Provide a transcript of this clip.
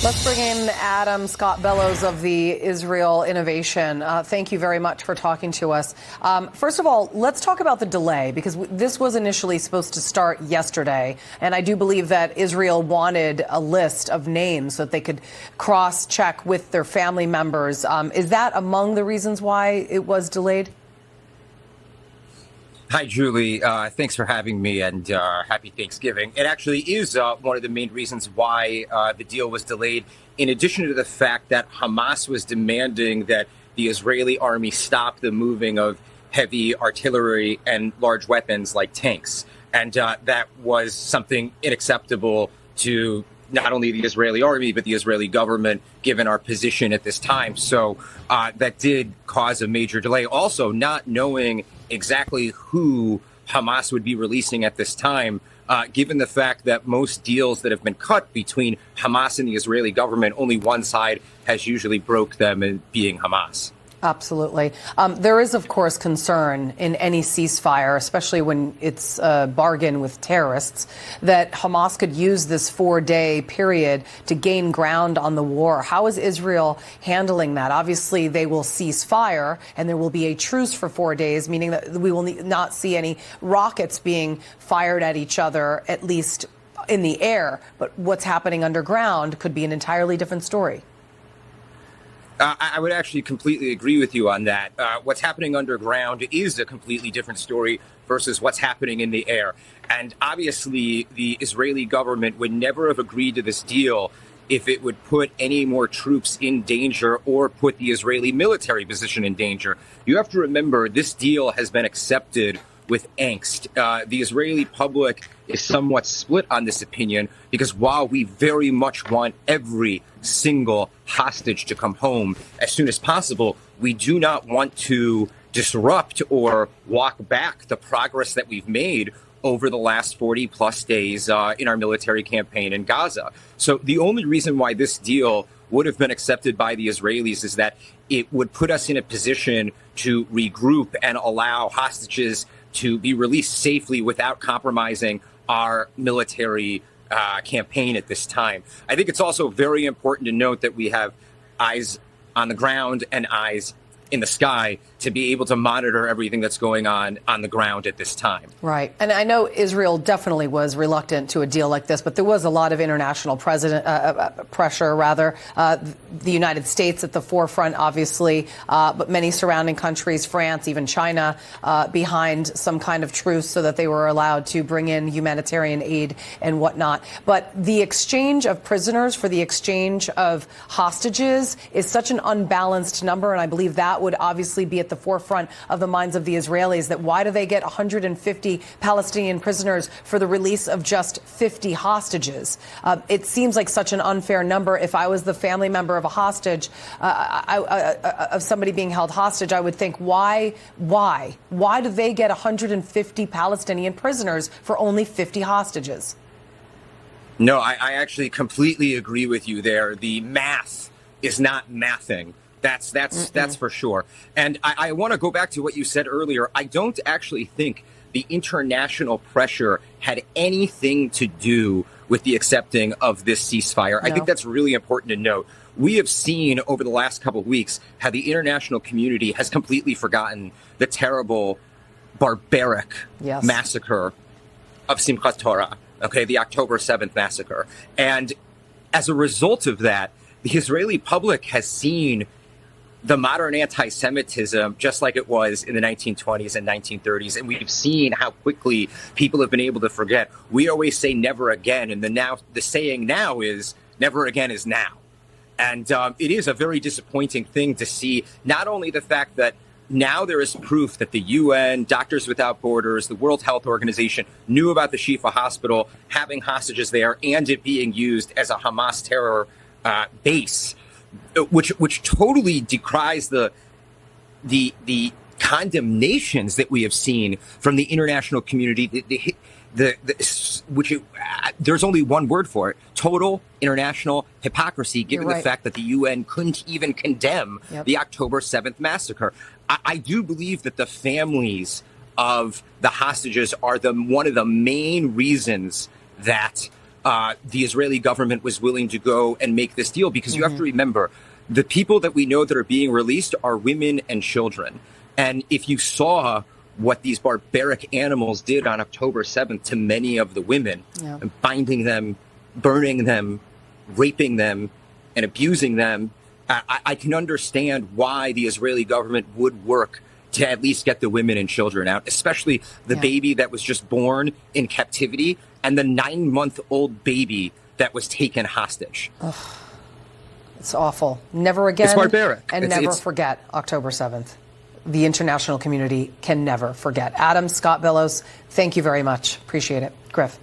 Let's bring in Adam Scott Bellos of the Israel Innovation. Thank you very much for talking to us. First of all, let's talk about the delay, because this was initially supposed to start yesterday. And I do believe that Israel wanted a list of names so that they could cross-check with their family members. Is that among the reasons why it was delayed? Hi, Julie. Thanks for having me, and happy Thanksgiving. It actually is one of the main reasons why the deal was delayed, in addition to the fact that Hamas was demanding that the Israeli army stop the moving of heavy artillery and large weapons like tanks. And that was something unacceptable to not only the Israeli army, but the Israeli government, given our position at this time. So that did cause a major delay. Also, not knowing exactly who Hamas would be releasing at this time, given the fact that most deals that have been cut between Hamas and the Israeli government, only one side has usually broke them, and being Hamas. Absolutely. There is, of course, concern in any ceasefire, especially when it's a bargain with terrorists, that Hamas could use this 4-day period to gain ground on the war. How is Israel handling that? Obviously, they will cease fire and there will be a truce for 4 days, meaning that we will not see any rockets being fired at each other, at least in the air. But what's happening underground could be an entirely different story. I would actually completely agree with you on that. What's happening underground is a completely different story versus what's happening in the air. And obviously, the Israeli government would never have agreed to this deal if it would put any more troops in danger or put the Israeli military position in danger. You have to remember, this deal has been accepted with angst. The Israeli public is somewhat split on this opinion, because while we very much want every single hostage to come home as soon as possible, we do not want to disrupt or walk back the progress that we've made over the last 40 plus days in our military campaign in Gaza. So the only reason why this deal would have been accepted by the Israelis is that it would put us in a position to regroup and allow hostages to be released safely without compromising our military campaign at this time. I think it's also very important to note that we have eyes on the ground and eyes in the sky to be able to monitor everything that's going on the ground at this time. Right. And I know Israel definitely was reluctant to a deal like this, but there was a lot of international pressure. The United States at the forefront, obviously, but many surrounding countries, France, even China, behind some kind of truce so that they were allowed to bring in humanitarian aid and whatnot. But the exchange of prisoners for the exchange of hostages is such an unbalanced number, and I believe that would obviously be at the forefront of the minds of the Israelis, that why do they get 150 Palestinian prisoners for the release of just 50 hostages? It seems like such an unfair number. If I was the family member of a hostage, of somebody being held hostage, I would think, why do they get 150 Palestinian prisoners for only 50 hostages? No, I actually completely agree with you there. The math is not mathing. That's for sure. And I want to go back to what you said earlier. I don't actually think the international pressure had anything to do with the accepting of this ceasefire. No. I think that's really important to note. We have seen over the last couple of weeks how the international community has completely forgotten the terrible, barbaric massacre of Simchat Torah, the October 7th massacre. And as a result of that, the Israeli public has seen the modern anti-Semitism just like it was in the 1920s and 1930s. And we've seen how quickly people have been able to forget. We always say never again. And the saying now is never again is now. And it is a very disappointing thing to see, not only the fact that now there is proof that the UN, Doctors Without Borders, the World Health Organization knew about the Shifa hospital, having hostages there, and it being used as a Hamas terror base, which totally decries the condemnations that we have seen from the international community. There's only one word for it: total international hypocrisy, given the fact that the UN couldn't even condemn the October 7th massacre. I do believe that the families of the hostages are one of the main reasons that the Israeli government was willing to go and make this deal, because you have to remember, the people that we know that are being released are women and children. And if you saw what these barbaric animals did on October 7th to many of the women, binding them, burning them, raping them, and abusing them, I can understand why the Israeli government would work to at least get the women and children out, especially the baby that was just born in captivity and the 9-month-old baby that was taken hostage. Ugh. It's awful. Never again. It's barbaric. And never forget October 7th. The international community can never forget. Adam, Scott Bellos, thank you very much. Appreciate it. Griff.